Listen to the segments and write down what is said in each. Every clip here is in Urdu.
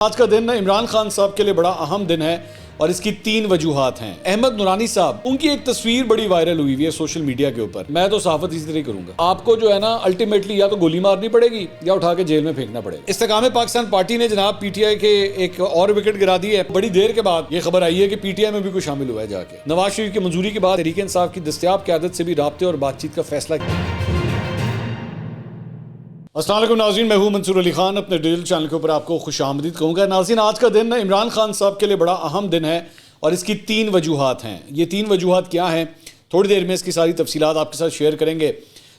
آج کا دن عمران خان صاحب کے لیے بڑا اہم دن ہے اور اس کی 3 وجوہات ہیں۔ احمد نورانی صاحب، ان کی ایک تصویر بڑی وائرل ہوئی ہے سوشل میڈیا کے اوپر۔ میں تو صحافت اسی طرح کروں گا، آپ کو جو ہے نا الٹیمیٹلی یا تو گولی مارنی پڑے گی یا اٹھا کے جیل میں پھینکنا پڑے گا۔ استحکام پاکستان پارٹی نے جناب پی ٹی آئی کے ایک اور وکٹ گرا دی ہے۔ بڑی دیر کے بعد یہ خبر آئی ہے کہ پی ٹی آئی میں بھی کوئی شامل ہوا ہے جا کے۔ نواز شریف کی منظوری کے بعد تحریک انصاف کی دستیاب قیادت سے بھی رابطے اور بات چیت کا فیصلہ کیا۔ السلام علیکم ناظرین، میں ہوں منصور علی خان، اپنے ڈیجیٹل چینل کے اوپر آپ کو خوش آمدید کہوں گا۔ ناظرین، آج کا دن عمران خان صاحب کے لیے بڑا اہم دن ہے اور اس کی 3 وجوہات ہیں۔ یہ 3 وجوہات کیا ہیں، تھوڑی دیر میں اس کی ساری تفصیلات آپ کے ساتھ شیئر کریں گے،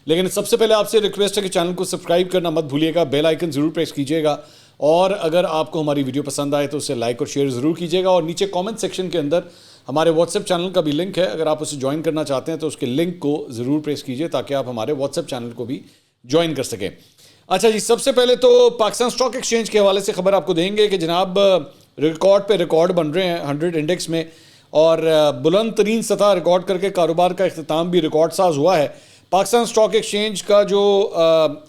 لیکن سب سے پہلے آپ سے ریکویسٹ ہے کہ چینل کو سبسکرائب کرنا مت بھولیے گا، بیل آئیکن ضرور پریس کیجیے گا، اور اگر آپ کو ہماری ویڈیو پسند آئے تو اسے لائک اور شیئر ضرور کیجیے گا، اور نیچے کامنٹ سیکشن کے اندر ہمارے واٹس ایپ چینل کا بھی لنک ہے، اگر آپ اسے جوائن کرنا چاہتے ہیں تو اس کے لنک کو ضرور پریس کیجیے تاکہ آپ ہمارے واٹس ایپ چینل کو بھی جوائن کر سکیں۔ اچھا جی، سب سے پہلے تو پاکستان اسٹاک ایکسچینج کے حوالے سے خبر آپ کو دیں گے کہ جناب ریکارڈ پہ ریکارڈ بن رہے ہیں 100 انڈیکس میں، اور بلند ترین سطح ریکارڈ کر کے کاروبار کا اختتام بھی ریکارڈ ساز ہوا ہے۔ پاکستان اسٹاک ایکسچینج کا جو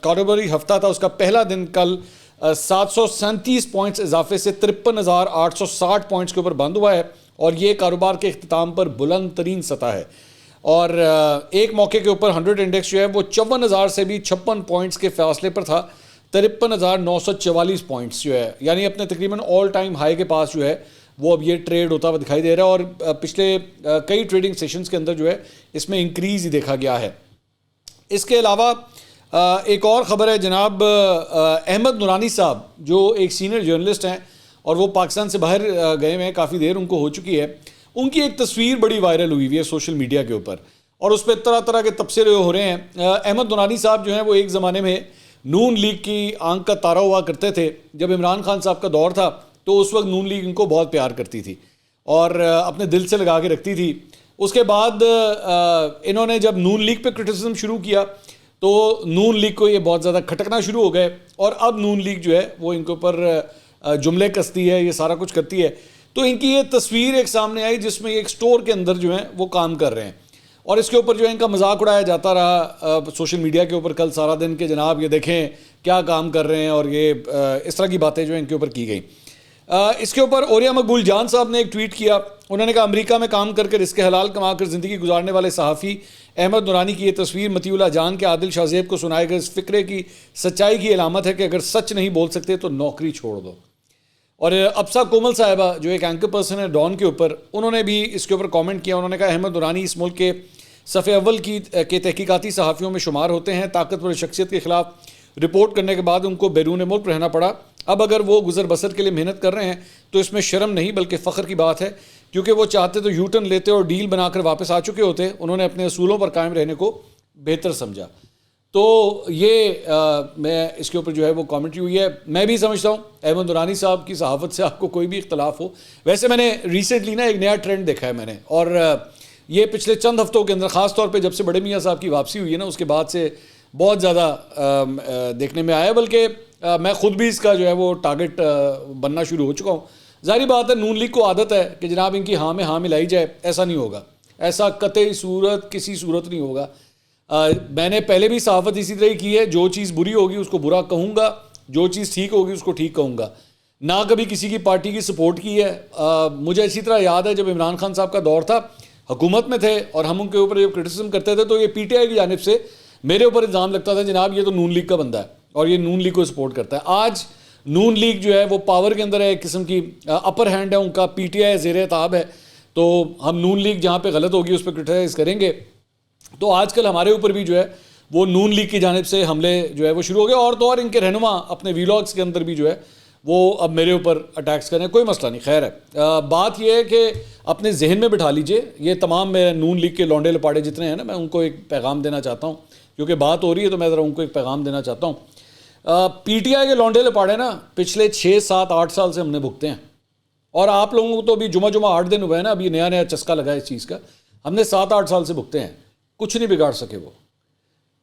کاروباری ہفتہ تھا اس کا پہلا دن کل 737 پوائنٹس اضافے سے 53,860 پوائنٹس کے اوپر بند ہوا ہے، اور یہ کاروبار کے اختتام پر بلند ترین سطح ہے۔ اور ایک موقع کے اوپر 100 انڈیکس جو ہے وہ 54,000 سے بھی 56 پوائنٹس کے فاصلے پر تھا، 53,944 پوائنٹس جو ہے، یعنی اپنے تقریباً آل ٹائم ہائی کے پاس جو ہے وہ اب یہ ٹریڈ ہوتا ہوا دکھائی دے رہا ہے، اور پچھلے کئی ٹریڈنگ سیشنز کے اندر جو ہے اس میں انکریز ہی دیکھا گیا ہے۔ اس کے علاوہ ایک اور خبر ہے جناب، احمد نورانی صاحب جو ایک سینئر جرنلسٹ ہیں اور وہ پاکستان سے باہر گئے ہوئے ہیں، کافی دیر ان کو ہو چکی ہے، ان کی ایک تصویر بڑی وائرل ہوئی ہے سوشل میڈیا کے اوپر، اور اس پہ طرح طرح کے تبصرے ہو رہے ہیں۔ احمد نورانی صاحب جو ہیں وہ ایک زمانے میں نون لیگ کی آنکھ کا تارا ہوا کرتے تھے۔ جب عمران خان صاحب کا دور تھا تو اس وقت نون لیگ ان کو بہت پیار کرتی تھی اور اپنے دل سے لگا کے رکھتی تھی۔ اس کے بعد انہوں نے جب نون لیگ پہ کرٹیسزم شروع کیا تو نون لیگ کو یہ بہت زیادہ کھٹکنا شروع ہو گئے، اور اب نون لیگ جو ہے وہ ان کے اوپر جملے کستی ہے، یہ سارا کچھ کرتی ہے۔ تو ان کی یہ تصویر ایک سامنے آئی جس میں ایک سٹور کے اندر جو ہیں وہ کام کر رہے ہیں، اور اس کے اوپر جو ہے ان کا مذاق اڑایا جاتا رہا سوشل میڈیا کے اوپر کل سارا دن کہ جناب یہ دیکھیں کیا کام کر رہے ہیں، اور یہ اس طرح کی باتیں جو ہیں ان کے اوپر کی گئیں۔ اس کے اوپر اوریا مقبول جان صاحب نے ایک ٹویٹ کیا، انہوں نے کہا امریکہ میں کام کر کے رزق حلال کما کر زندگی گزارنے والے صحافی احمد نورانی کی یہ تصویر مطیع اللہ جان کے عادل شاہ زیب کو سنائے گئے اس فقرے کی سچائی کی علامت ہے کہ اگر سچ نہیں بول سکتے تو نوکری چھوڑ دو۔ اور ابسا کومل صاحبہ جو ایک اینکر پرسن ہے ڈان کے اوپر، انہوں نے بھی اس کے اوپر کامنٹ کیا، انہوں نے کہا احمد نورانی اس ملک کے صفحے اول کے تحقیقاتی صحافیوں میں شمار ہوتے ہیں، طاقتور شخصیت کے خلاف رپورٹ کرنے کے بعد ان کو بیرون ملک رہنا پڑا، اب اگر وہ گزر بسر کے لیے محنت کر رہے ہیں تو اس میں شرم نہیں بلکہ فخر کی بات ہے، کیونکہ وہ چاہتے تو یو ٹرن لیتے اور ڈیل بنا کر واپس آ چکے ہوتے، انہوں نے اپنے اصولوں پر قائم رہنے کو بہتر سمجھا۔ تو یہ میں اس کے اوپر جو ہے وہ کامنٹری ہوئی ہے۔ میں بھی سمجھتا ہوں احمد نورانی صاحب کی صحافت سے آپ کو کوئی بھی اختلاف ہو، ویسے میں نے ریسنٹلی نا ایک نیا ٹرینڈ دیکھا ہے میں نے، اور یہ پچھلے چند ہفتوں کے اندر خاص طور پہ جب سے بڑے میاں صاحب کی واپسی ہوئی ہے نا اس کے بعد سے بہت زیادہ دیکھنے میں آیا، بلکہ میں خود بھی اس کا جو ہے وہ ٹارگٹ بننا شروع ہو چکا ہوں۔ ظاہری بات ہے نون لیگ کو عادت ہے کہ جناب ان کی ہاں میں ہاں ملائی جائے، ایسا نہیں ہوگا، ایسا قطعی صورت کسی صورت نہیں ہوگا۔ میں نے پہلے بھی صحافت اسی طرح کی ہے، جو چیز بری ہوگی اس کو برا کہوں گا، جو چیز ٹھیک ہوگی اس کو ٹھیک کہوں گا، نہ کبھی کسی کی پارٹی کی سپورٹ کی ہے۔ مجھے اسی طرح یاد ہے جب عمران خان صاحب کا دور تھا، حکومت میں تھے اور ہم ان کے اوپر جب کرٹیسزم کرتے تھے تو یہ پی ٹی آئی کی جانب سے میرے اوپر الزام لگتا تھا جناب یہ تو نون لیگ کا بندہ ہے اور یہ نون لیگ کو سپورٹ کرتا ہے۔ آج نون لیگ جو ہے وہ پاور کے اندر ہے، ایک قسم کی اپر ہینڈ ہے ان کا، پی ٹی آئی زیر اعتاب ہے، تو ہم نون لیگ جہاں پہ غلط ہوگی اس پہ کرٹیسائز کریں گے۔ تو آج کل ہمارے اوپر بھی جو ہے وہ نون لیگ کی جانب سے حملے جو ہے وہ شروع ہو گئے، اور تو اور ان کے رہنما اپنے ویلاگس کے اندر بھی جو ہے وہ اب میرے اوپر اٹیکس کریں، کوئی مسئلہ نہیں، خیر ہے۔ بات یہ ہے کہ اپنے ذہن میں بٹھا لیجئے، یہ تمام میرے نون لیگ کے لونڈے لپاڑے جتنے ہیں نا، میں ان کو ایک پیغام دینا چاہتا ہوں، کیونکہ بات ہو رہی ہے تو میں ذرا ان کو ایک پیغام دینا چاہتا ہوں۔ پی ٹی آئی کے لونڈے لپاڑے نا پچھلے 6 7 8 سال سے ہم نے بھگتے ہیں، اور آپ لوگوں کو تو ابھی جمعہ 8 دن ہوئے ہیں نا، ابھی نیا چسکا لگا ہے اس چیز کا، ہم نے 7 8 سال سے بھگتے ہیں، کچھ نہیں بگاڑ سکے وہ۔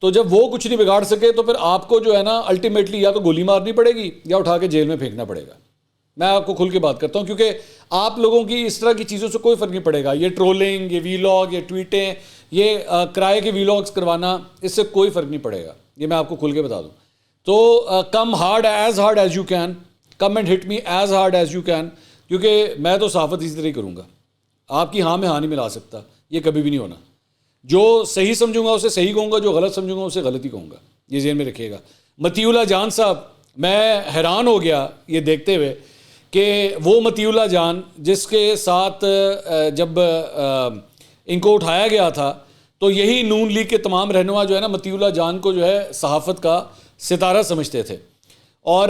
تو جب وہ کچھ نہیں بگاڑ سکے تو پھر آپ کو جو ہے نا الٹیمیٹلی یا تو گولی مارنی پڑے گی یا اٹھا کے جیل میں پھینکنا پڑے گا۔ میں آپ کو کھل کے بات کرتا ہوں، کیونکہ آپ لوگوں کی اس طرح کی چیزوں سے کوئی فرق نہیں پڑے گا، یہ ٹرولنگ، یہ ویلاگ، یہ ٹویٹیں، یہ کرائے کے ویلاگس کروانا، اس سے کوئی فرق نہیں پڑے گا، یہ میں آپ کو کھل کے بتا دوں۔ تو come hard as you can, come and hit me as hard as you can, کیونکہ میں تو صحافت اسی طرح ہی کروں گا، آپ کی ہاں میں ہاں نہیں ملا سکتا، یہ کبھی بھی نہیں ہونا. جو صحیح سمجھوں گا اسے صحیح کہوں گا، جو غلط سمجھوں گا اسے غلط ہی کہوں گا، یہ ذہن میں رکھیے گا. مطیع اللہ جان صاحب، میں حیران ہو گیا یہ دیکھتے ہوئے کہ وہ مطیع اللہ جان جس کے ساتھ جب ان کو اٹھایا گیا تھا تو یہی نون لیگ کے تمام رہنما جو ہے نا مطیع اللہ جان کو جو ہے صحافت کا ستارہ سمجھتے تھے. اور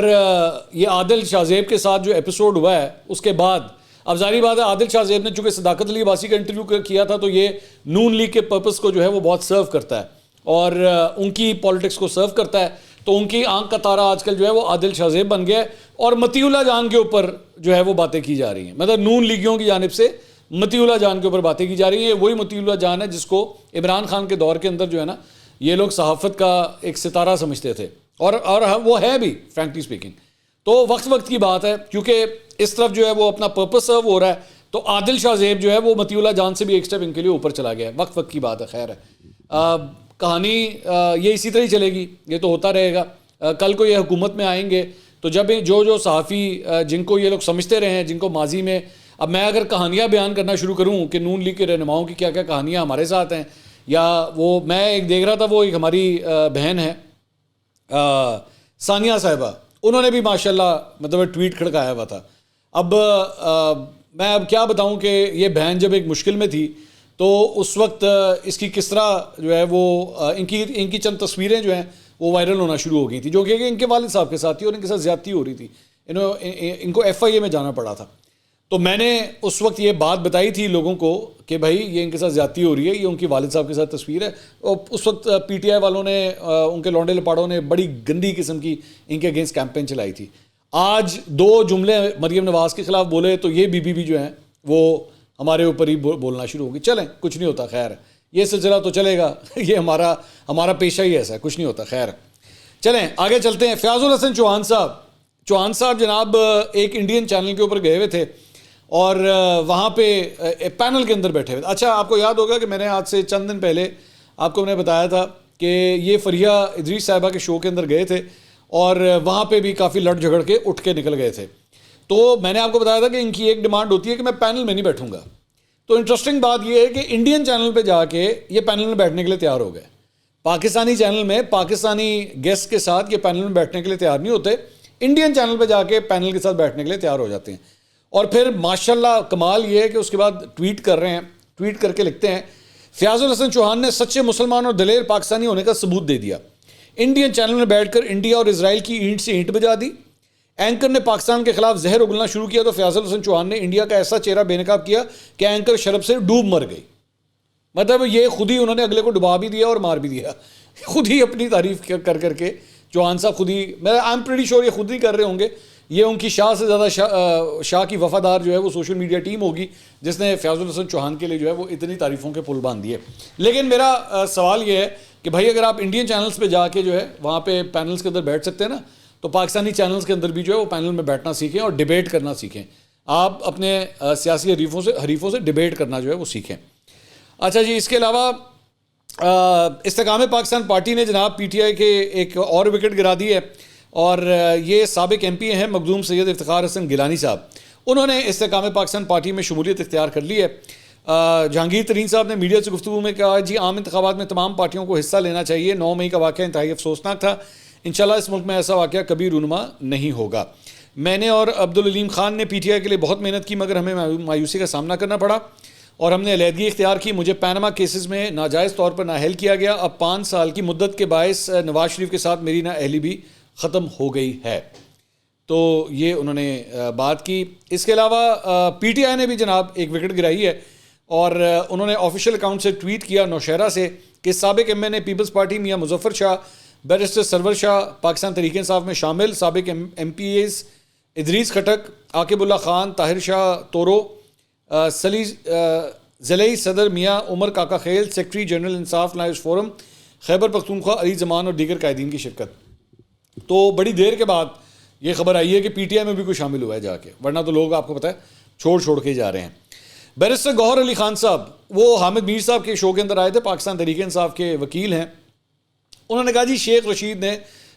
یہ عادل شاہ زیب کے ساتھ جو ایپیسوڈ ہوا ہے اس کے بعد، اب ظاہری بات ہے عادل شاہ زیب نے چونکہ صداقت علی عباسی کا انٹرویو کیا تھا تو یہ نون لیگ کے پرپس کو جو ہے وہ بہت سرو کرتا ہے اور ان کی پالیٹکس کو سرو کرتا ہے، تو ان کی آنکھ کا تارا آج کل جو ہے وہ عادل شاہ زیب بن گیا ہے اور مطیع اللہ جان کے اوپر جو ہے وہ باتیں کی جا رہی ہیں. مطلب نون لیگیوں کی جانب سے مطیع اللہ جان کے اوپر باتیں کی جا رہی ہیں. وہی مطیع اللہ جان ہے جس کو عمران خان کے دور کے اندر جو ہے نا یہ لوگ صحافت کا ایک ستارہ سمجھتے تھے، اور وہ ہے بھی فرینکلی اسپیکنگ. تو وقت کی بات ہے، کیونکہ اس طرف جو ہے وہ اپنا پرپس سرو ہو رہا ہے، تو عادل شاہ زیب جو ہے وہ مطیع اللہ جان سے بھی ایک سٹیپ ان کے لیے اوپر چلا گیا ہے. وقت کی بات ہے. خیر ہے، کہانی یہ اسی طرح ہی چلے گی، یہ تو ہوتا رہے گا. کل کو یہ حکومت میں آئیں گے تو جب جو صحافی جن کو یہ لوگ سمجھتے رہے ہیں، جن کو ماضی میں، اب میں اگر کہانیاں بیان کرنا شروع کروں کہ نون لیگ کے رہنماؤں کی کیا کیا کہانیاں ہمارے ساتھ ہیں، یا وہ میں ایک دیکھ رہا تھا، وہ ایک ہماری بہن ہے ثانیہ صاحبہ، انہوں نے بھی ماشاءاللہ مطلب ٹویٹ کھڑکایا ہوا تھا. اب میں کیا بتاؤں کہ یہ بہن جب ایک مشکل میں تھی تو اس وقت اس کی کس طرح جو ہے وہ ان کی چند تصویریں جو ہیں وہ وائرل ہونا شروع ہو گئی تھی، جو کہ ان کے والد صاحب کے ساتھ تھی اور ان کے ساتھ زیادتی ہو رہی تھی. ان کو FIA میں جانا پڑا تھا. تو میں نے اس وقت یہ بات بتائی تھی لوگوں کو کہ بھائی یہ ان کے ساتھ زیادتی ہو رہی ہے، یہ ان کی والد صاحب کے ساتھ تصویر ہے. اور اس وقت PTI والوں نے، ان کے لونڈے لپاڑوں نے بڑی گندی قسم کی ان کے اگینسٹ کیمپین چلائی تھی. آج 2 جملے مریم نواز کے خلاف بولے تو یہ بی بھی جو ہیں وہ ہمارے اوپر ہی بولنا شروع ہو گئی. چلیں کچھ نہیں ہوتا، خیر یہ سلسلہ تو چلے گا، یہ ہمارا پیشہ ہی ایسا ہے، کچھ نہیں ہوتا. خیر چلیں آگے چلتے ہیں. فیاض الحسن چوہان صاحب جناب ایک انڈین چینل کے اوپر گئے ہوئے تھے اور وہاں پہ پینل کے اندر بیٹھے ہوئے تھے. اچھا آپ کو یاد ہوگا کہ میں نے آج سے چند دن پہلے آپ کو میں نے بتایا تھا کہ یہ فریہ ادریس صاحبہ کے شو کے اندر گئے تھے اور وہاں پہ بھی کافی لڑ جھگڑ کے اٹھ کے نکل گئے تھے. تو میں نے آپ کو بتایا تھا کہ ان کی ایک ڈیمانڈ ہوتی ہے کہ میں پینل میں نہیں بیٹھوں گا. تو انٹرسٹنگ بات یہ ہے کہ انڈین چینل پہ جا کے یہ پینل میں بیٹھنے کے لیے تیار ہو گئے. پاکستانی چینل میں پاکستانی گیسٹ کے ساتھ یہ پینل میں بیٹھنے کے لیے تیار نہیں ہوتے، انڈین چینل پہ جا کے پینل کے ساتھ بیٹھنے کے لیے تیار ہو جاتے ہیں. اور پھر ماشاءاللہ کمال یہ ہے کہ اس کے بعد ٹویٹ کر رہے ہیں، ٹویٹ کر کے لکھتے ہیں فیاض الحسن چوہان نے سچے مسلمان اور دلیر پاکستانی ہونے کا ثبوت دے دیا. انڈین چینل میں بیٹھ کر انڈیا اور اسرائیل کی اینٹ سے اینٹ بجا دی. اینکر نے پاکستان کے خلاف زہر اگلنا شروع کیا تو فیاض الحسن چوہان نے انڈیا کا ایسا چہرہ بے نقاب کیا کہ اینکر شرب سے ڈوب مر گئی. مطلب یہ خود ہی انہوں نے اگلے کو ڈبا بھی دیا اور مار بھی دیا، خود ہی اپنی تعریف کر کے چوہان صاحب خود ہی، میں آئی ایم پریٹی شیور یہ خود ہی کر رہے ہوں گے. یہ ان کی شاہ سے زیادہ شاہ کی وفادار جو ہے وہ سوشل میڈیا ٹیم ہوگی جس نے فیاض الحسن چوہان کے لیے جو ہے وہ اتنی تعریفوں کے پل باندھ دیے. لیکن میرا سوال یہ ہے کہ بھائی اگر آپ انڈین چینلز پہ جا کے جو ہے وہاں پہ پینلز کے اندر بیٹھ سکتے ہیں نا، تو پاکستانی چینلز کے اندر بھی جو ہے وہ پینل میں بیٹھنا سیکھیں اور ڈیبیٹ کرنا سیکھیں. آپ اپنے سیاسی حریفوں سے ڈیبیٹ کرنا جو ہے وہ سیکھیں. اچھا جی، اس کے علاوہ استحکام پاکستان پارٹی نے جناب PTI کے ایک اور وکٹ گرا دی ہے، اور یہ سابق MP ہیں مخدوم سید افتخار حسن گیلانی صاحب. انہوں نے استحکام پاکستان پارٹی میں شمولیت اختیار کر لی ہے. جہانگیر ترین صاحب نے میڈیا سے گفتگو میں کہا جی عام انتخابات میں تمام پارٹیوں کو حصہ لینا چاہیے. 9 مئی کا واقعہ انتہائی افسوسناک تھا. انشاءاللہ اس ملک میں ایسا واقعہ کبھی رونما نہیں ہوگا. میں نے اور عبدالعلیم خان نے PTI کے لیے بہت محنت کی مگر ہمیں مایوسی کا سامنا کرنا پڑا اور ہم نے علیحدگی اختیار کی. مجھے پینما کیسز میں ناجائز طور پر نااہل کیا گیا. اب 5 سال کی مدت کے باعث نواز شریف کے ساتھ میری نااہلی بھی ختم ہو گئی ہے. تو یہ انہوں نے بات کی. اس کے علاوہ PTI نے بھی جناب ایک وکٹ گرائی ہے اور انہوں نے آفیشیل اکاؤنٹ سے ٹویٹ کیا نوشہرہ سے کہ سابق MN پیپلز پارٹی میاں مظفر شاہ، بیرسٹر سرور شاہ پاکستان تحریک انصاف میں شامل، سابق MPAs ادریس کھٹک، عاقب اللہ خان، طاہر شاہ تورو، ضلعی صدر میاں عمر کاکا خیل، سیکرٹری جنرل انصاف لائنز فورم خیبر پختونخوا علی زمان اور دیگر قائدین کی شرکت. تو بڑی دیر کے بعد یہ خبر آئی ہے کہ PTI میں بھی کوئی شامل ہوا ہے جا کے، ورنہ تو لوگ آپ کو پتہ ہے چھوڑ کے جا رہے ہیں. بیرسٹر گوہر علی خان صاحب وہ حامد میر صاحب کے شو کے اندر آئے تھے، پاکستان تحریک انصاف کے وکیل ہیں. انہوں نے کہا جی شیخ رشید نے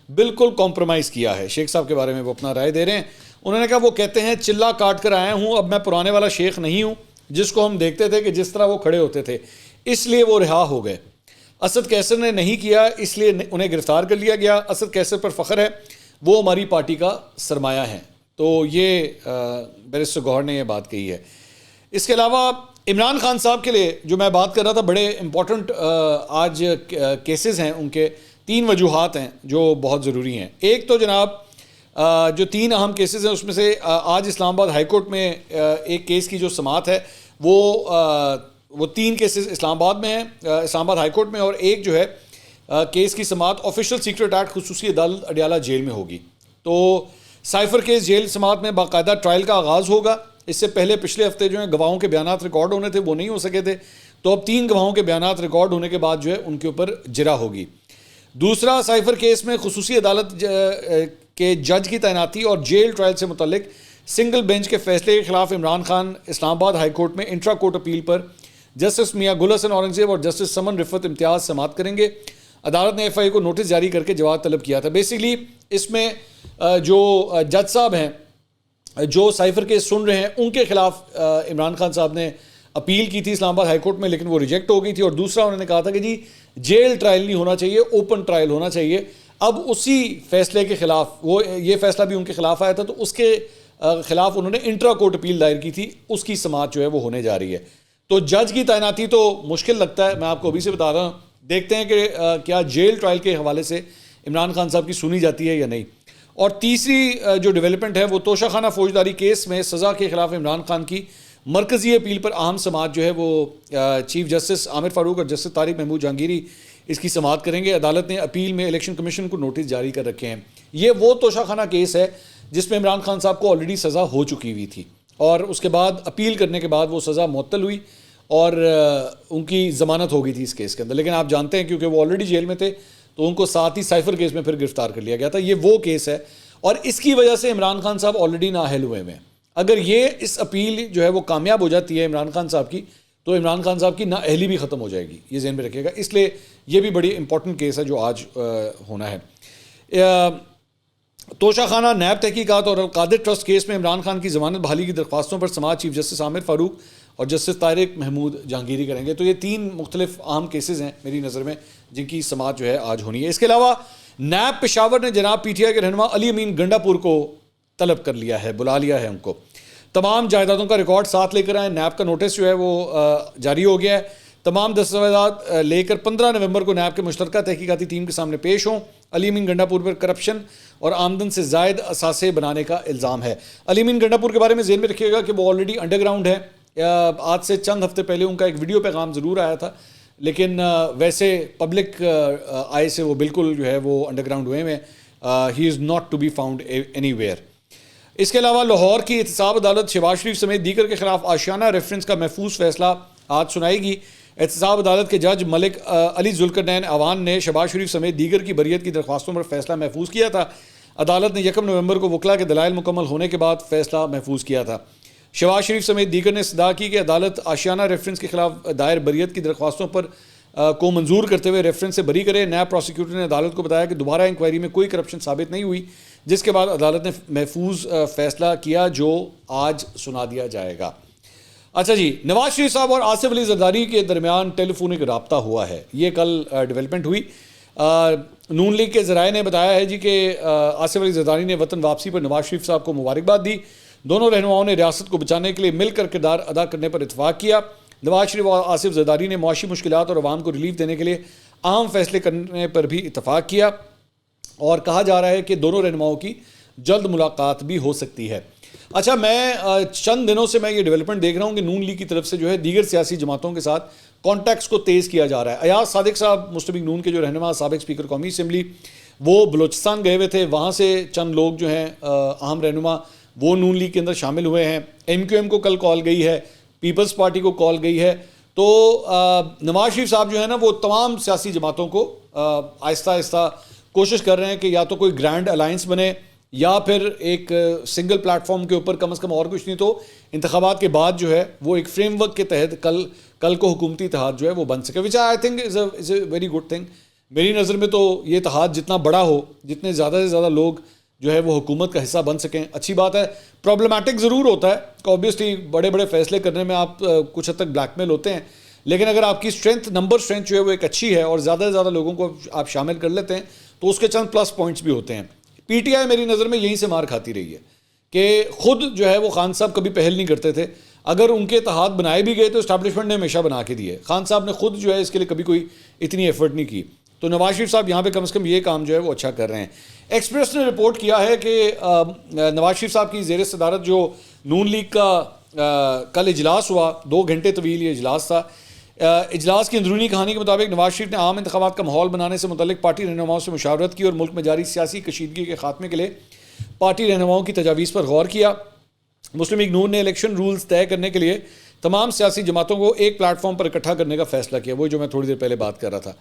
بالکل کمپرومائز کیا ہے. شیخ صاحب کے بارے میں وہ اپنا رائے دے رہے ہیں. انہوں نے کہا وہ کہتے ہیں چلا کاٹ کر آیا ہوں، اب میں پرانے والا شیخ نہیں ہوں جس کو ہم دیکھتے تھے کہ جس طرح وہ کھڑے ہوتے تھے، اس لیے وہ رہا ہو گئے۔ اسد کیسر نے نہیں کیا اس لیے انہیں گرفتار کر لیا گیا۔ اسد کیسر پر فخر ہے، وہ ہماری پارٹی کا سرمایہ ہے۔ تو یہ بیرسٹر گوہر نے یہ بات کہی ہے۔ اس کے علاوہ عمران خان صاحب کے لیے جو میں بات کر رہا تھا، بڑے امپورٹنٹ آج کیسز ہیں، ان کے 3 وجوہات ہیں جو بہت ضروری ہیں۔ ایک تو جناب جو 3 اہم کیسز ہیں اس میں سے آج اسلام آباد ہائی کورٹ میں ایک کیس کی جو سماعت ہے وہ 3 کیسز اسلام آباد میں ہیں، اسلام آباد ہائی کورٹ میں، اور ایک جو ہے کیس کی سماعت آفیشیل سیکرٹ ایکٹ خصوصی عدالت اڈیالہ جیل میں ہوگی۔ تو سائفر کیس جیل سماعت میں باقاعدہ ٹرائل کا آغاز ہوگا۔ اس سے پہلے پچھلے ہفتے جو ہیں گواہوں کے بیانات ریکارڈ ہونے تھے، وہ نہیں ہو سکے تھے، تو اب 3 گواہوں کے بیانات ریکارڈ ہونے کے بعد جو ہے ان کے اوپر جرا ہوگی۔ دوسرا، سائفر کیس میں خصوصی عدالت کے جج کی تعیناتی اور جیل ٹرائل سے متعلق سنگل بینچ کے فیصلے کے خلاف عمران خان اسلام آباد ہائی کورٹ میں انٹرا کورٹ اپیل پر جسٹس میاں گل حسن اورنگزیب اور جسٹس سمن رفت امتیاز سماعت کریں گے۔ عدالت نے FIA کو نوٹس جاری کر کے جواب طلب کیا تھا۔ بیسیکلی اس میں جو جج صاحب ہیں جو سائفر کیس سن رہے ہیں ان کے خلاف عمران خان صاحب نے اپیل کی تھی اسلام آباد ہائی کورٹ میں، لیکن وہ ریجیکٹ ہو گئی تھی۔ اور دوسرا انہوں نے کہا تھا کہ جی جیل ٹرائل نہیں ہونا چاہیے، اوپن ٹرائل ہونا چاہیے۔ اب اسی فیصلے کے خلاف، وہ یہ فیصلہ بھی ان کے خلاف آیا تھا، تو اس کے خلاف انہوں نے انٹرا کورٹ اپیل دائر کی تھی، اس کی سماعت جو ہے وہ ہونے جا رہی ہے۔ تو جج کی تعیناتی تو مشکل لگتا ہے، میں آپ کو ابھی سے بتا رہا ہوں، دیکھتے ہیں کہ کیا جیل ٹرائل کے حوالے سے عمران خان صاحب کی سنی جاتی ہے یا نہیں۔ اور تیسری جو ڈیولپمنٹ ہے وہ توشہ خانہ فوجداری کیس میں سزا کے خلاف عمران خان کی مرکزی اپیل پر اہم سماعت جو ہے وہ چیف جسٹس عامر فاروق اور جسٹس طارق محمود جہانگیری اس کی سماعت کریں گے۔ عدالت نے اپیل میں الیکشن کمیشن کو نوٹس جاری کر رکھے ہیں۔ یہ وہ توشہ خانہ کیس ہے جس میں عمران خان صاحب کو آلریڈی سزا ہو چکی ہوئی تھی، اور اس کے بعد اپیل کرنے کے بعد وہ سزا معطل ہوئی اور ان کی ضمانت ہو گئی تھی اس کیس کے اندر۔ لیکن آپ جانتے ہیں کیونکہ وہ آلریڈی جیل میں تھے تو ان کو ساتھ ہی سائفر کیس میں پھر گرفتار کر لیا گیا تھا۔ یہ وہ کیس ہے اور اس کی وجہ سے عمران خان صاحب آلریڈی نااہل ہوئے ہیں۔ اگر یہ اس اپیل جو ہے وہ کامیاب ہو جاتی ہے عمران خان صاحب کی، تو عمران خان صاحب کی نااہلی بھی ختم ہو جائے گی، یہ ذہن میں رکھیے گا۔ اس لیے یہ بھی بڑی امپورٹنٹ کیس ہے جو آج ہونا ہے۔ توشہ خانہ نیب تحقیقات اور القادر ٹرسٹ کیس میں عمران خان کی ضمانت بحالی کی درخواستوں پر سماعت چیف جسٹس عامر فاروق اور جسٹس طارق محمود جہانگیری کریں گے۔ تو یہ 3 مختلف اہم کیسز ہیں میری نظر میں جن کی سماعت جو ہے آج ہونی ہے۔ اس کے علاوہ نیب پشاور نے جناب PTI کے رہنما علی امین گنڈا پور کو طلب کر لیا ہے، بلا لیا ہے ان کو۔ تمام جائیدادوں کا ریکارڈ ساتھ لے کر آئیں۔ نیب کا نوٹس جو ہے وہ جاری ہو گیا ہے۔ تمام دستاویزات لے کر 15 نومبر کو نیب کے مشترکہ تحقیقاتی ٹیم کے سامنے پیش ہوں۔ علی امین گنڈا پور پر کرپشن اور آمدن سے زائد اثاثے بنانے کا الزام ہے۔ علی امین گنڈا پور کے بارے میں ذہن میں رکھیے گا کہ وہ آلریڈی انڈر گراؤنڈ ہے۔ آج سے چند ہفتے پہلے ان کا ایک ویڈیو پیغام ضرور آیا تھا، لیکن ویسے پبلک آئی سے وہ بالکل جو ہے وہ انڈر گراؤنڈ ہوئے ہیں۔ He is not to be found anywhere. اس کے علاوہ لاہور کی احتساب عدالت شہباز شریف سمیت دیگر کے خلاف آشیانہ ریفرنس کا محفوظ فیصلہ آج سنائے گی۔ احتساب عدالت کے جج ملک علی ذوالقرنین اوان نے شہباز شریف سمیت دیگر کی بریت کی درخواستوں پر فیصلہ محفوظ کیا تھا۔ عدالت نے 1 نومبر کو وکلا کے دلائل مکمل ہونے کے بعد فیصلہ محفوظ کیا تھا۔ شہباز شریف سمیت دیگر نے استدعا کی کہ عدالت آشیانہ ریفرنس کے خلاف دائر بریت کی درخواستوں پر کو منظور کرتے ہوئے ریفرنس سے بری کرے۔ نیب پروسیکیوٹر نے عدالت کو بتایا کہ دوبارہ انکوائری میں کوئی کرپشن ثابت نہیں ہوئی، جس کے بعد عدالت نے محفوظ فیصلہ کیا جو آج سنا دیا جائے گا۔ اچھا جی، نواز شریف صاحب اور آصف علی زرداری کے درمیان ٹیلی فونک رابطہ ہوا ہے، یہ کل ڈیولپمنٹ ہوئی۔ نون لیگ کے ذرائع نے بتایا ہے جی کہ آصف علی زرداری نے وطن واپسی پر نواز شریف صاحب کو مبارکباد دی۔ دونوں رہنماؤں نے ریاست کو بچانے کے لیے مل کر کردار ادا کرنے پر اتفاق کیا۔ نواز شریف اور آصف زرداری نے معاشی مشکلات اور عوام کو ریلیف دینے کے لیے اہم فیصلے کرنے پر بھی اتفاق کیا، اور کہا جا رہا ہے کہ دونوں رہنماؤں کی جلد ملاقات بھی ہو سکتی ہے۔ اچھا، میں چند دنوں سے میں یہ ڈیولپمنٹ دیکھ رہا ہوں کہ نون لیگ کی طرف سے جو ہے دیگر سیاسی جماعتوں کے ساتھ کانٹیکٹس کو تیز کیا جا رہا ہے۔ ایاز صادق صاحب مسلم نون کے جو رہنما سابق اسپیکر قومی اسمبلی، وہ بلوچستان گئے ہوئے تھے، وہاں سے چند لوگ جو ہیں اہم رہنما وہ نون لیگ کے اندر شامل ہوئے ہیں۔ MQM کو کل کال گئی ہے، پیپلز پارٹی کو کال گئی ہے۔ تو نواز شریف صاحب جو ہے نا وہ تمام سیاسی جماعتوں کو آہستہ آہستہ کوشش کر رہے ہیں کہ یا تو کوئی گرینڈ الائنس بنے یا پھر ایک سنگل پلیٹ فارم کے اوپر کم از کم اور کچھ نہیں تو انتخابات کے بعد جو ہے وہ ایک فریم ورک کے تحت کل کو حکومتی اتحاد جو ہے وہ بن سکے، which I think is a very good thing. میری نظر میں تو یہ اتحاد جتنا بڑا ہو، جتنے زیادہ سے زیادہ لوگ جو ہے وہ حکومت کا حصہ بن سکیں. اچھی بات ہے. پرابلمٹک ضرور ہوتا ہے کہ اوبیسلی بڑے بڑے فیصلے کرنے میں آپ کچھ حد تک بلیک میل ہوتے ہیں, لیکن اگر آپ کی نمبر اسٹرینتھ جو ہے وہ ایک اچھی ہے اور زیادہ سے زیادہ لوگوں کو آپ شامل کر لیتے ہیں تو اس کے چند پلس پوائنٹس بھی ہوتے ہیں. پی ٹی آئی میری نظر میں یہیں سے مار کھاتی رہی ہے کہ خود جو ہے وہ خان صاحب کبھی پہل نہیں کرتے تھے. اگر ان کے اتحاد بنائے بھی گئے تو اسٹیبلشمنٹ نے ہمیشہ بنا کے دیے. خان صاحب نے خود جو ہے اس کے لیے کبھی کوئی اتنی ایفرٹ نہیں کی. تو نواز شریف صاحب یہاں پہ کم از کم یہ کام جو ہے وہ اچھا کر رہے ہیں. ایکسپریس نے رپورٹ کیا ہے کہ نواز شریف صاحب کی زیر صدارت جو نون لیگ کا کل اجلاس ہوا, 2 گھنٹے طویل یہ اجلاس تھا. اجلاس کی اندرونی کہانی کے مطابق نواز شریف نے عام انتخابات کا ماحول بنانے سے متعلق پارٹی رہنماؤں سے مشاورت کی اور ملک میں جاری سیاسی کشیدگی کے خاتمے کے لیے پارٹی رہنماؤں کی تجاویز پر غور کیا. مسلم لیگ نون نے الیکشن رولز طے کرنے کے لیے تمام سیاسی جماعتوں کو ایک پلیٹ فارم پر اکٹھا کرنے کا فیصلہ کیا, وہ جو میں تھوڑی دیر پہلے بات کر رہا تھا.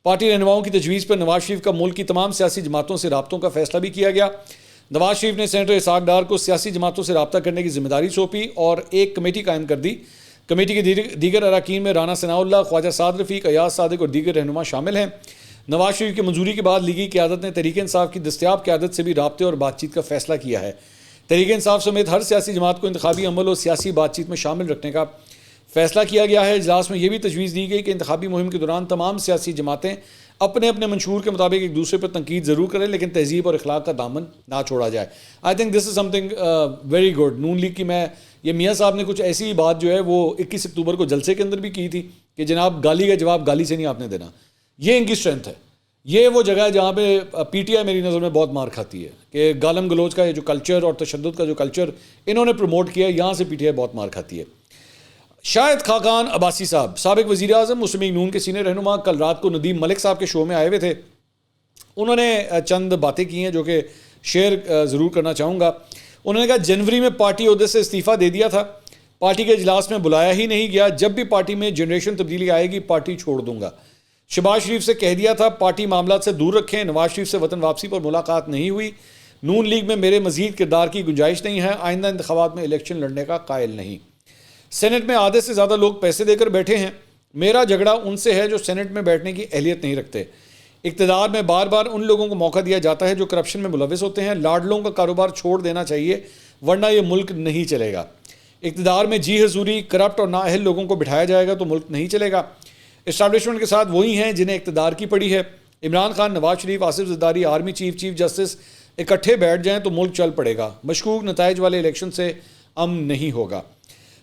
پارٹی رہنماؤں کی تجویز پر نواز شریف کا ملک کی تمام سیاسی جماعتوں سے رابطوں کا فیصلہ بھی کیا گیا. نواز شریف نے سینیٹر اسحاق ڈار کو سیاسی جماعتوں سے رابطہ کرنے کی ذمہ داری سونپی اور ایک کمیٹی قائم کر دی. کمیٹی کے دیگر اراکین میں رانا ثناء اللہ, خواجہ سعد رفیق, ایاز صادق اور دیگر رہنما شامل ہیں. نواز شریف کی منظوری کے بعد لیگی قیادت نے تحریک انصاف کی دستیاب قیادت سے بھی رابطے اور بات چیت کا فیصلہ کیا ہے. تحریک انصاف سمیت ہر سیاسی جماعت کو انتخابی عمل اور سیاسی بات چیت میں شامل رکھنے کا فیصلہ کیا گیا ہے. اجلاس میں یہ بھی تجویز دی گئی کہ انتخابی مہم کے دوران تمام سیاسی جماعتیں اپنے اپنے منشور کے مطابق ایک دوسرے پر تنقید ضرور کریں لیکن تہذیب اور اخلاق کا دامن نہ چھوڑا جائے. I think this is something very good. Noon League کی یہ میاں صاحب نے کچھ ایسی بات جو ہے وہ 21 اکتوبر کو جلسے کے اندر بھی کی تھی کہ جناب گالی کا جواب گالی سے نہیں آپ نے دینا. یہ ان کی اسٹرینتھ ہے. یہ وہ جگہ ہے جہاں پہ پی ٹی آئی میری نظر میں بہت مار کھاتی ہے کہ گالم گلوچ کا یہ جو کلچر اور تشدد کا جو کلچر انہوں نے پروموٹ کیا ہے, یہاں سے پی ٹی آئی بہت مار کھاتی ہے. شاہد خاقان عباسی صاحب, سابق وزیر اعظم, مسلم لیگ نون کے سینئر رہنما, کل رات کو ندیم ملک صاحب کے شو میں آئے ہوئے تھے. انہوں نے چند باتیں کی ہیں جو کہ شیئر ضرور کرنا چاہوں گا. انہوں نے کہا جنوری میں پارٹی عہدے سے استعفیٰ دے دیا تھا, پارٹی کے اجلاس میں بلایا ہی نہیں گیا, جب بھی پارٹی میں جنریشن تبدیلی آئے گی پارٹی چھوڑ دوں گا. شہباز شریف سے کہہ دیا تھا پارٹی معاملات سے دور رکھیں. نواز شریف سے وطن واپسی پر ملاقات نہیں ہوئی. نون لیگ میں میرے مزید کردار کی گنجائش نہیں ہے, آئندہ انتخابات میں الیکشن لڑنے کا قائل نہیں. سینٹ میں آدھے سے زیادہ لوگ پیسے دے کر بیٹھے ہیں, میرا جھگڑا ان سے ہے جو سینٹ میں بیٹھنے کی اہلیت نہیں رکھتے. اقتدار میں بار بار ان لوگوں کو موقع دیا جاتا ہے جو کرپشن میں ملوث ہوتے ہیں. لاڈلوں کا کاروبار چھوڑ دینا چاہیے ورنہ یہ ملک نہیں چلے گا. اقتدار میں جی حضوری, کرپٹ اور نااہل لوگوں کو بٹھایا جائے گا تو ملک نہیں چلے گا. اسٹیبلشمنٹ کے ساتھ وہی ہیں جنہیں اقتدار کی پڑی ہے. Imran Khan, Nawaz Sharif, Asif Zardari, army chief justice اکٹھے بیٹھ جائیں تو ملک چل پڑے گا. مشکوک نتائج والے الیکشن سے امن نہیں ہوگا.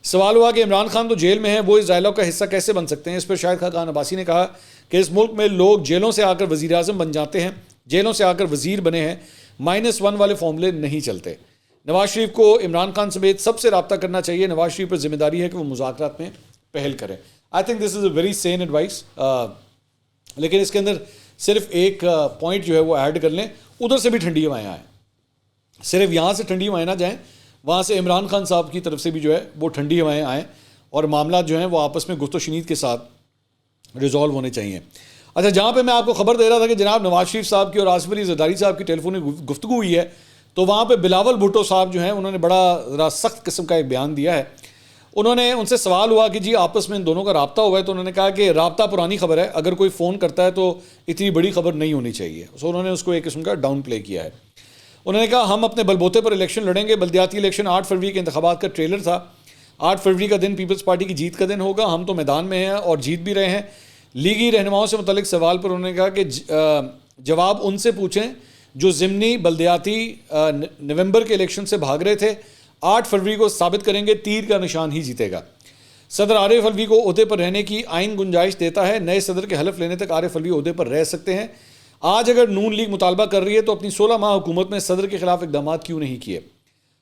سوال ہوا کہ عمران خان تو جیل میں ہیں, وہ اس ڈائلاگ کا حصہ کیسے بن سکتے ہیں. اس پر شاہد خاقان عباسی نے کہا کہ اس ملک میں لوگ جیلوں سے آ کر وزیر اعظم بن جاتے ہیں, جیلوں سے آ کر وزیر بنے ہیں. -1 والے فارمولے نہیں چلتے. نواز شریف کو عمران خان سمیت سب سے رابطہ کرنا چاہیے. نواز شریف پر ذمہ داری ہے کہ وہ مذاکرات میں پہل کرے. I think this is a very sane advice. لیکن اس کے اندر صرف ایک پوائنٹ جو ہے وہ ایڈ کر لیں, ادھر سے بھی ٹھنڈی ہوائیں آئیں. صرف یہاں سے ٹھنڈی ہوائیں نہ جائیں, وہاں سے عمران خان صاحب کی طرف سے بھی جو ہے وہ ٹھنڈی ہوائیں آئیں اور معاملات جو ہیں وہ آپس میں گفت و شنید کے ساتھ ریزالو ہونے چاہیے. اچھا, جہاں پہ میں آپ کو خبر دے رہا تھا کہ جناب نواز شریف صاحب کی اور آصف علی زرداری صاحب کی ٹیلی فونی گفتگو ہوئی ہے, تو وہاں پہ بلاول بھٹو صاحب جو ہیں انہوں نے بڑا ذرا سخت قسم کا ایک بیان دیا ہے. انہوں نے ان سے سوال ہوا کہ جی آپس میں ان دونوں کا رابطہ ہوا ہے, تو انہوں نے کہا کہ رابطہ پرانی خبر ہے, اگر کوئی فون کرتا ہے تو اتنی بڑی خبر نہیں ہونی چاہیے. سو انہوں نے اس کو ایک قسم کا ڈاؤن پلے کیا ہے. انہوں نے کہا ہم اپنے بلبوتے پر الیکشن لڑیں گے. بلدیاتی الیکشن 8 فروری کے انتخابات کا ٹریلر تھا. 8 فروری کا دن پیپلز پارٹی کی جیت کا دن ہوگا. ہم تو میدان میں ہیں اور جیت بھی رہے ہیں. لیگی رہنماؤں سے متعلق سوال پر انہوں نے کہا کہ جواب ان سے پوچھیں جو ضمنی بلدیاتی نومبر کے الیکشن سے بھاگ رہے تھے. 8 فروری کو ثابت کریں گے تیر کا نشان ہی جیتے گا. صدر عارف الوی کو عہدے پر رہنے کی آئین گنجائش دیتا ہے. نئے صدر کے حلف لینے تک عارف الوی عہدے پر رہ سکتے ہیں. آج اگر نون لیگ مطالبہ کر رہی ہے تو اپنی 16 ماہ حکومت میں صدر کے خلاف اقدامات کیوں نہیں کیے.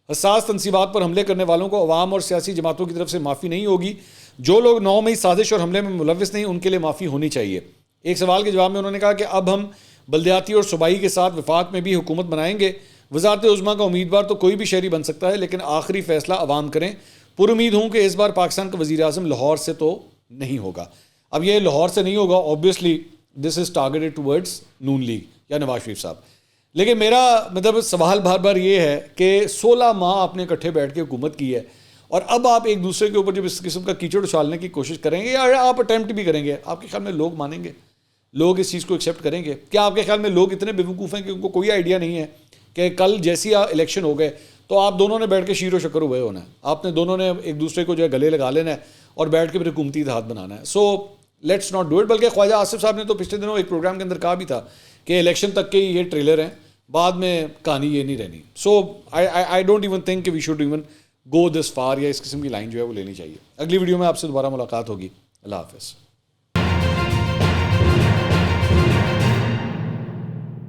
حساس تنصیبات پر حملے کرنے والوں کو عوام اور سیاسی جماعتوں کی طرف سے معافی نہیں ہوگی. جو لوگ 9 مئی سازش اور حملے میں ملوث نہیں, ان کے لیے معافی ہونی چاہیے. ایک سوال کے جواب میں انہوں نے کہا کہ اب ہم بلدیاتی اور صوبائی کے ساتھ وفاق میں بھی حکومت بنائیں گے. وزارت عظمیٰ کا امیدوار تو کوئی بھی شہری بن سکتا ہے, لیکن آخری فیصلہ عوام کریں. پر امید ہوں کہ اس بار پاکستان کا وزیر اعظم لاہور سے تو نہیں ہوگا. اب یہ لاہور سے نہیں ہوگا, obviously this is targeted towards known league یا نواز شریف صاحب. لیکن میرا مطلب سوال بار بار یہ ہے کہ 16 ماہ آپ نے اکٹھے بیٹھ کے حکومت کی ہے, اور اب آپ ایک دوسرے کے اوپر جب اس قسم کا کیچڑ اچھالنے کی کوشش کریں گے یا آپ اٹیمپٹ بھی کریں گے, آپ کے خیال میں لوگ مانیں گے؟ لوگ اس چیز کو ایکسیپٹ کریں گے؟ کیا آپ کے خیال میں لوگ اتنے بیوقوف ہیں کہ ان کو کوئی آئیڈیا نہیں ہے کہ کل جیسی الیکشن ہو گئے تو آپ دونوں نے بیٹھ کے شیر و شکر ہوئے ہونا ہے, آپ نے دونوں نے ایک دوسرے کو جو ہے گلے لگا لینا ہے اور بیٹھ کے پھر حکومتی اتحاد بنانا ہے. So let's not do it. بلکہ خواجہ آصف صاحب نے تو پچھلے دنوں ایک پروگرام کے اندر کہا بھی تھا کہ الیکشن تک کے یہ ٹریلر ہیں, بعد میں کہانی یہ نہیں رہنی. So I don't even think کہ we should even go this far, یا اس قسم کی لائن جو ہے وہ لینی چاہیے. اگلی ویڈیو میں آپ سے دوبارہ ملاقات ہوگی. اللہ حافظ.